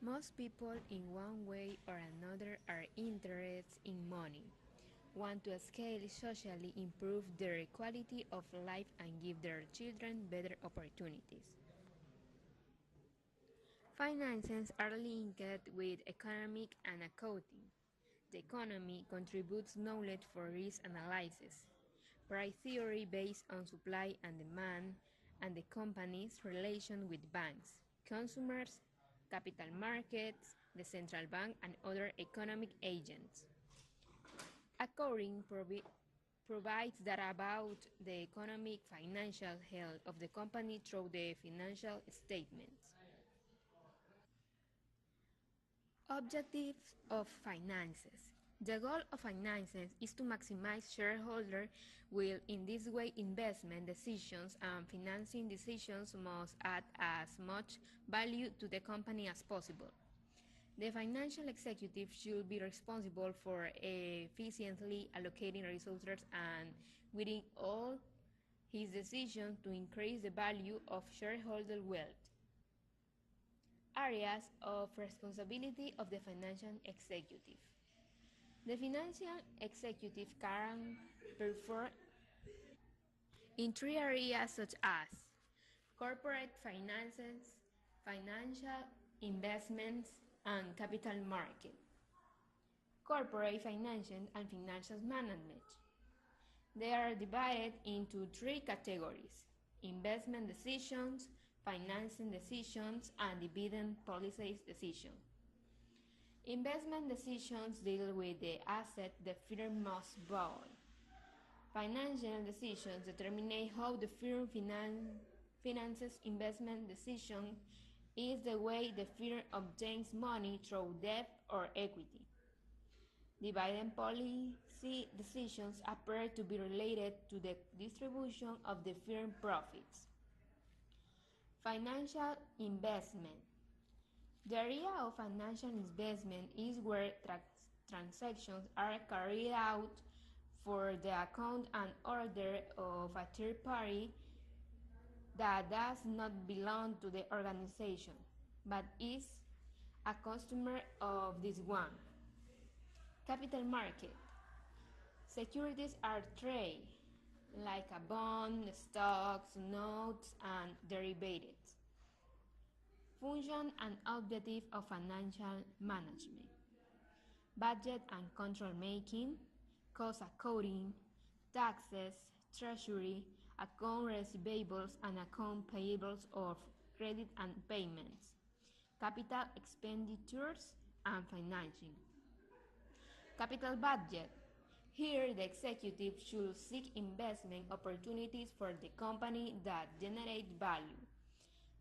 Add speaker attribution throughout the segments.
Speaker 1: Most people, in one way or another, are interested in money, want to scale socially, improve their quality of life, and give their children better opportunities. Finances are linked with economic and accounting. The economy contributes knowledge for risk analysis, price theory based on supply and demand, and the company's relation with banks, consumers, capital markets, the central bank, and other economic agents. Accounting provides data about the economic financial health of the company through the financial statements. Objectives of finances. The goal of finances is to maximize shareholder will. In this way, investment decisions and financing decisions must add as much value to the company as possible. The financial executive should be responsible for efficiently allocating resources and within all his decisions to increase the value of shareholder wealth. Areas of responsibility of the financial executive. The financial executive can perform in three areas such as corporate finances, financial investments, and capital market. Corporate financial and financial management. They are divided into three categories: investment decisions, financing decisions, and dividend policy decisions. Investment decisions deal with the asset the firm must buy. Financial decisions determine how the firm finances. Investment decision is the way the firm obtains money through debt or equity. Dividend policy decisions appear to be related to the distribution of the firm profits. Financial investment. The area of financial investment is where transactions are carried out for the account and order of a third party that does not belong to the organization, but is a customer of this one. Capital market. Securities are traded, like a bond, stocks, notes, and derivatives. Function and objective of financial management. Budget and control making, cost accounting, taxes, treasury, account receivables and account payables of credit and payments, capital expenditures, and financing. Capital budget. Here, the executive should seek investment opportunities for the company that generate value,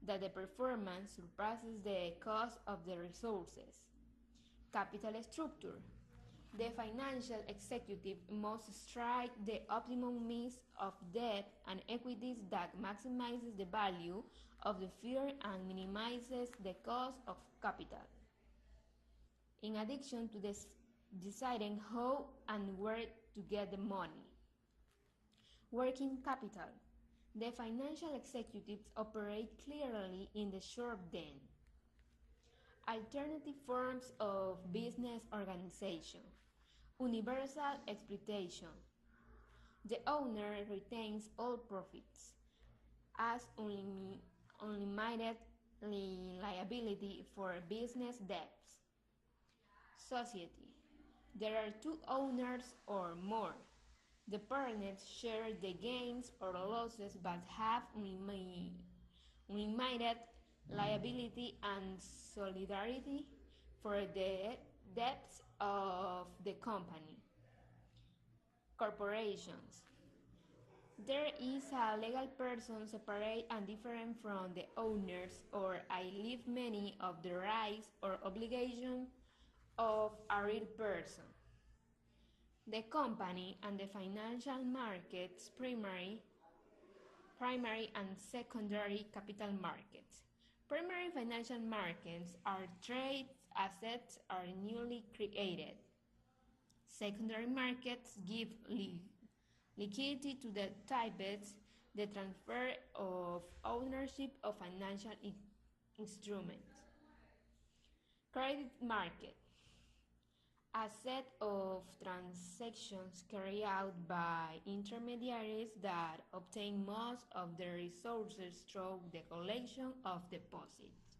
Speaker 1: that the performance surpasses the cost of the resources. Capital structure. The financial executive must strike the optimum mix of debt and equities that maximizes the value of the firm and minimizes the cost of capital. In addition to this, deciding how and where to get the money. Working capital. The financial executives operate clearly in the short term. Alternative forms of business organization. Universal exploitation. The owner retains all profits as unlimited liability for business debts. Society. There are two owners or more. The partners share the gains or losses but have unlimited liability and solidarity for the debts of the company. Corporations. There is a legal person separate and different from the owners, or I leave many of the rights or obligations of a real person. The company and the financial markets, primary and secondary capital markets. Primary financial markets are trade assets are newly created. Secondary markets give liquidity to the types, the transfer of ownership of financial instruments. Credit market. A set of transactions carried out by intermediaries that obtain most of their resources through the collection of deposits.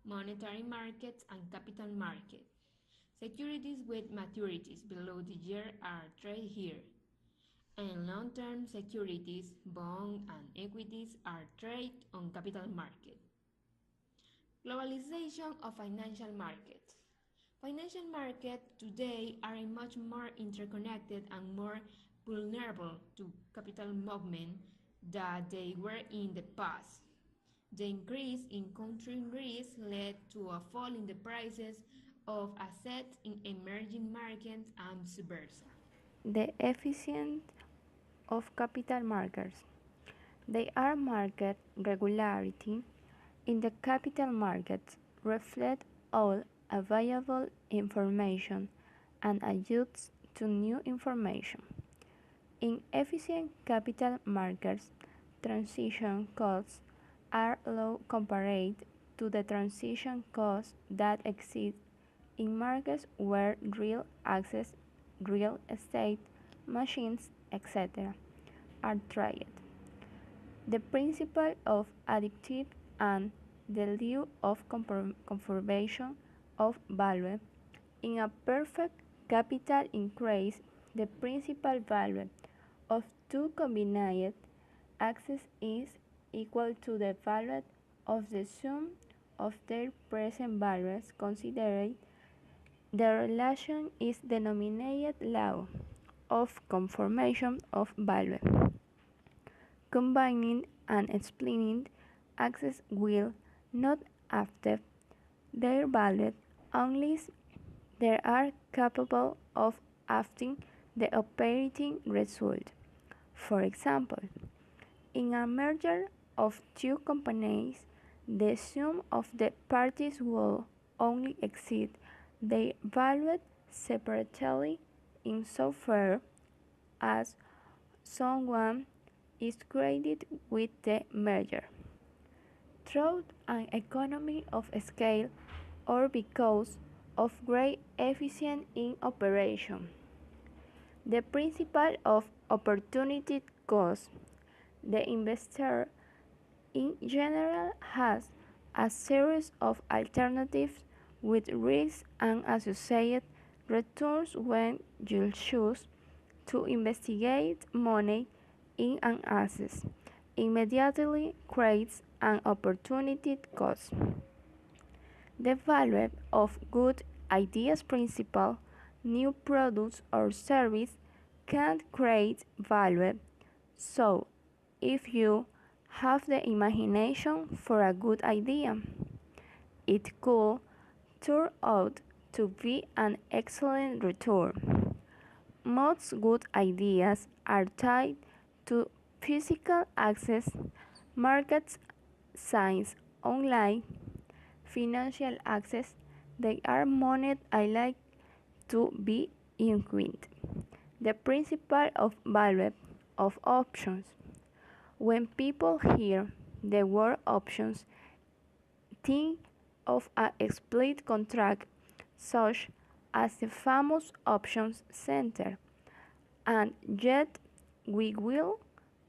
Speaker 1: Monetary markets and capital market. Securities with maturities below the year are traded here, and long-term securities, bonds, and equities are traded on capital market. Globalization of financial markets. Financial markets today are much more interconnected and more vulnerable to capital movement than they were in the past. The increase in country risk led to a fall in the prices of assets in emerging markets and vice versa.
Speaker 2: The efficiency of capital markets. They are market regularity in the capital markets reflect all available information and adjusts to new information. In efficient capital markets, transition costs are low compared to the transition costs that exist in markets where real access, real estate, machines, etc. are traded. The principle of additive and the law of conservation of value. In a perfect capital increase, the principal value of two combined axes is equal to the value of the sum of their present values considered. The relation is denominated law of conformation of value. Combining and splitting axes will not affect their value unless they are capable of affecting the operating result. For example, in a merger of two companies, the sum of the parties will only exceed their value separately insofar as someone is credited with the merger. Through an economy of scale or because of great efficiency in operation. The principle of opportunity cost. The investor in general has a series of alternatives with risks and associated returns when you choose to investigate money in an asset. Immediately creates an opportunity cost. The value of good ideas principle, new products or service can create value. So, if you have the imagination for a good idea, it could turn out to be an excellent return. Most good ideas are tied to physical access, markets, science, online, financial access. They are money I like to be inquint. The principle of value of options. When people hear the word options, think of a split contract such as the famous options center, and yet we will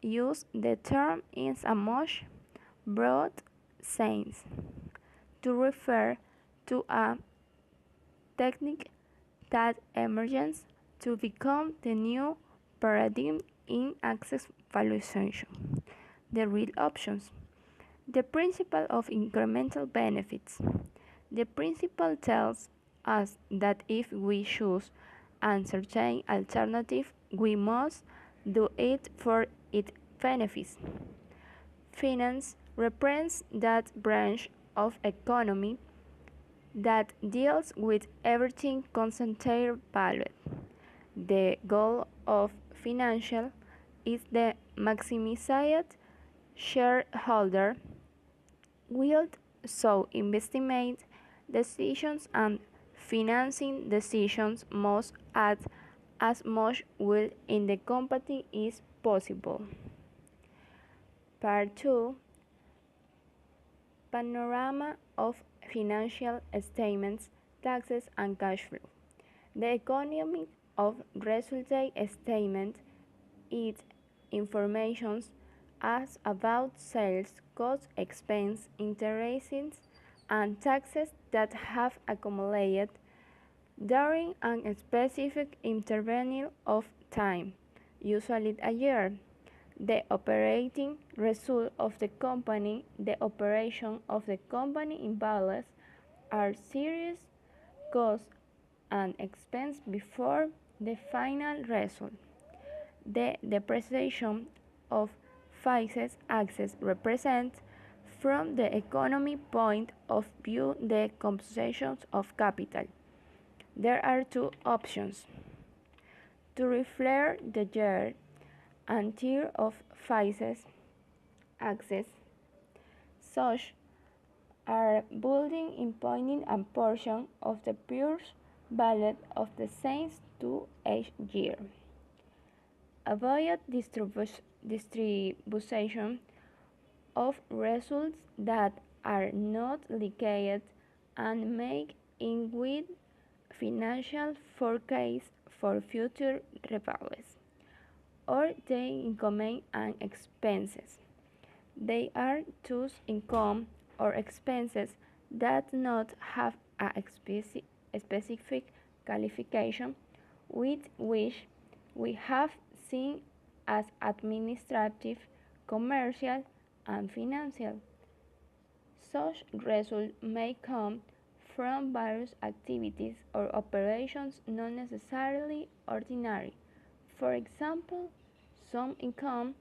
Speaker 2: use the term in a much broad sense to refer to a technique that emerges to become the new paradigm in access valuation, the real options. The principle of incremental benefits. The principle tells us that if we choose a certain alternative, we must do it for its benefits. Finance represents that branch of economy that deals with everything concentrated value. The goal of financial is the maximized shareholder wealth, so investment decisions and financing decisions must add as much wealth in the company as possible. Part 2. Panorama of financial statements, taxes, and cash flow. The economy of result statement is information as about sales, cost, expense, interests, and taxes that have accumulated during a specific interval of time, usually a year. The operating result of the company, the operation of the company involves are serious costs and expense before the final result. The depreciation of fixed assets represents, from the economic point of view, the composition of capital. There are two options: to reflect the year and year of fixed assets, such are building impounding a portion of the pure value of the same to each year. Avoid distribution of results that are not liquid and make in with financial forecasts for future revenues or the income and expenses. They are thus income or expenses that not have a specific qualification with which we have seen as administrative, commercial, and financial. Such results may come from various activities or operations not necessarily ordinary. For example, some income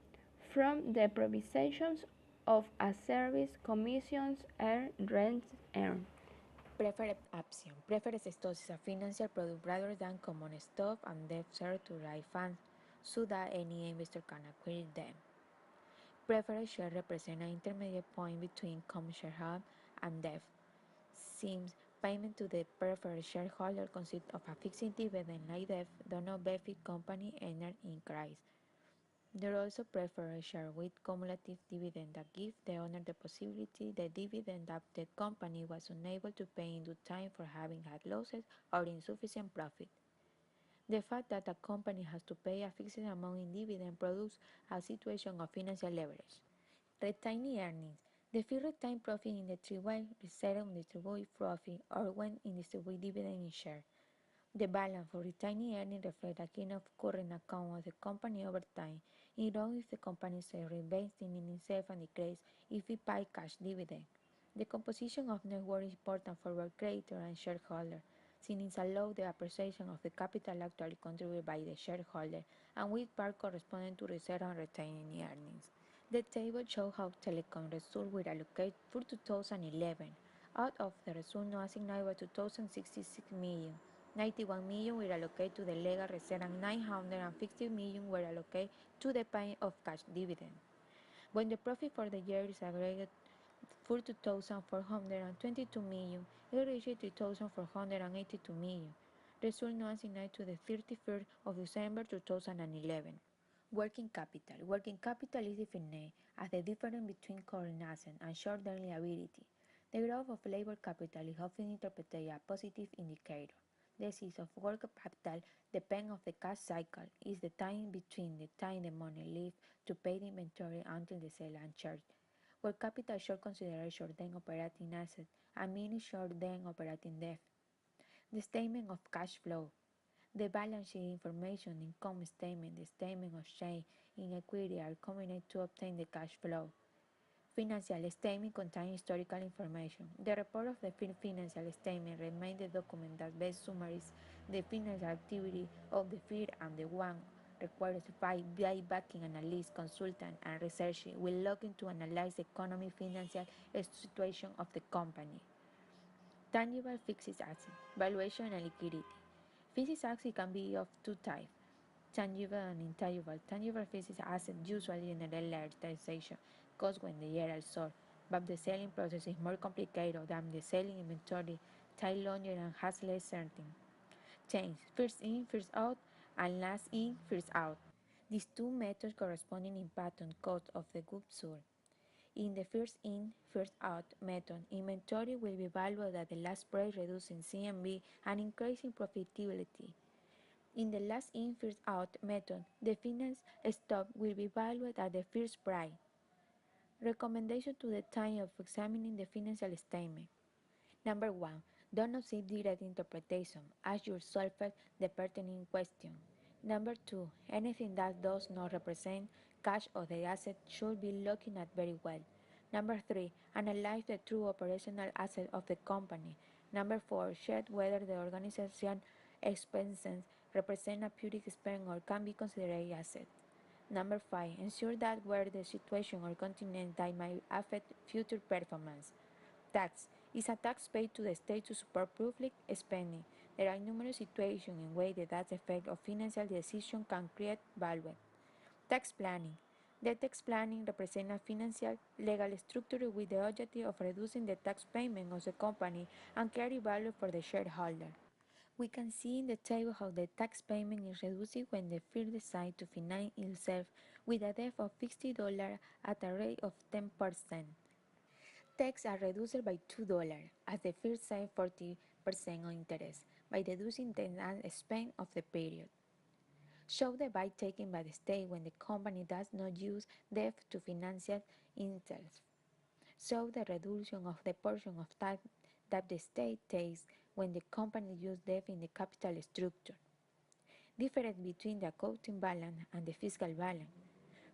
Speaker 2: from the provisions of a service, commissions earned, rents earned.
Speaker 3: Preferred option. Preferred stock is a financial product rather than common stock and debt share to raise funds so that any investor can acquire them. Preferred shares represent an intermediate point between common shareholder and debt, since payment to the preferred shareholder consists of a fixed dividend like debt does not benefit company earned in increase. There are also preferred shares with cumulative dividend that give the owner the possibility the dividend that the company was unable to pay in due time for having had losses or insufficient profit. The fact that a company has to pay a fixed amount in dividend produces a situation of financial leverage. Retained earnings. The fee retained profit in the three way reserve undistributed profit or when in distributed dividend in share. The balance for retained earnings reflects a kind of current account of the company over time. It grows if the company is reinvesting in itself and decreases if it pays cash dividend. The composition of net worth is important for both creditor and shareholder, since it allows the appreciation of the capital actually contributed by the shareholder and which part corresponding to reserve and retained earnings. The table shows how telecom results were allocated for 2011. Out of the result not assigned by 2066 million, 91 million were allocated to the legal reserve and 950 million were allocated to the paying of cash dividend. When the profit for the year is aggregated for 2,422 million, it reached 3,482 million. Result not assigned to the 31st of December 2011. Working capital. Working capital is defined as the difference between current assets and short-term liability. The growth of labor capital is often interpreted as a positive indicator. The size of working capital depends on the cash cycle. Is the time between the time the money leaves to pay the inventory until the sale and charge. Working capital should consider short-term operating assets and meaning short-term operating debt. The statement of cash flow. The balance sheet information, income statement, the statement of change in equity are combined to obtain the cash flow. Financial statement contains historical information. The report of the financial statement remains the document that best summarizes the financial activity of the firm and the one required by backing analysts, consultants, and researchers will look into analyze the economic financial situation of the company. Tangible fixed assets, valuation and liquidity. Fixed assets can be of two types, tangible and intangible. Tangible fixed assets usually generate large taxation costs when they are sold, but the selling process is more complicated than the selling inventory, takes longer and has less certainty. Change, first in, first out, and last in, first out. These two methods corresponding impact on cost of the goods sold. In the first in, first out method, inventory will be valued at the last price, reducing CMV and increasing profitability. In the last in, first out method, the finance stock will be valued at the first price. Recommendation to the time of examining the financial statement. Number 1. Don't accept direct interpretation. Ask yourself the pertinent question. Number 2. Anything that does not represent cash or the asset should be looking at very well. Number 3. Analyze the true operational asset of the company. Number 4. Check whether the organization expenses represent a pure expense or can be considered asset. Number 5. Ensure that where the situation or continent that might affect future performance. Tax is a tax paid to the state to support public spending. There are numerous situations in which the tax effect of financial decisions can create value. Tax planning. The tax planning represents a financial legal structure with the objective of reducing the tax payment of the company and creating value for the shareholder. We can see in the table how the tax payment is reduced when the firm decides to finance itself with a debt of $50 at a rate of 10%. Taxes are reduced by $2 as the firm saves 40% on interest by deducting the net spend of the period. Show the bite taken by the state when the company does not use debt to finance itself. Show the reduction of the portion of tax that the state takes when the company uses debt in the capital structure. Difference between the accounting balance and the fiscal balance.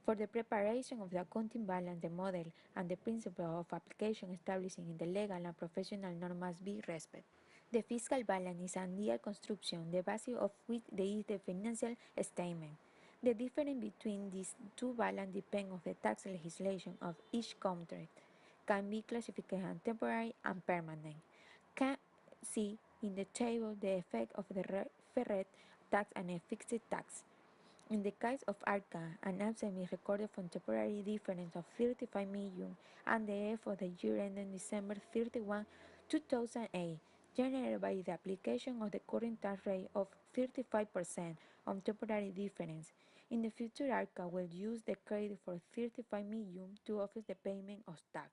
Speaker 3: For the preparation of the accounting balance, the model and the principle of application established in the legal and professional norm must be respected. The fiscal balance is an ideal construction, the basis of which is the financial statement. The difference between these two balances depends on the tax legislation of each country. Can be classified as temporary and permanent. Can see in the table the effect of the referred tax and a fixed tax. In the case of ARCA, an absence is recorded for temporary difference of 35 million and the F of the year ending December 31, 2008, generated by the application of the current tax rate of 35% on temporary difference. In the future, ARCA will use the credit for 35 million to offset the payment of tax.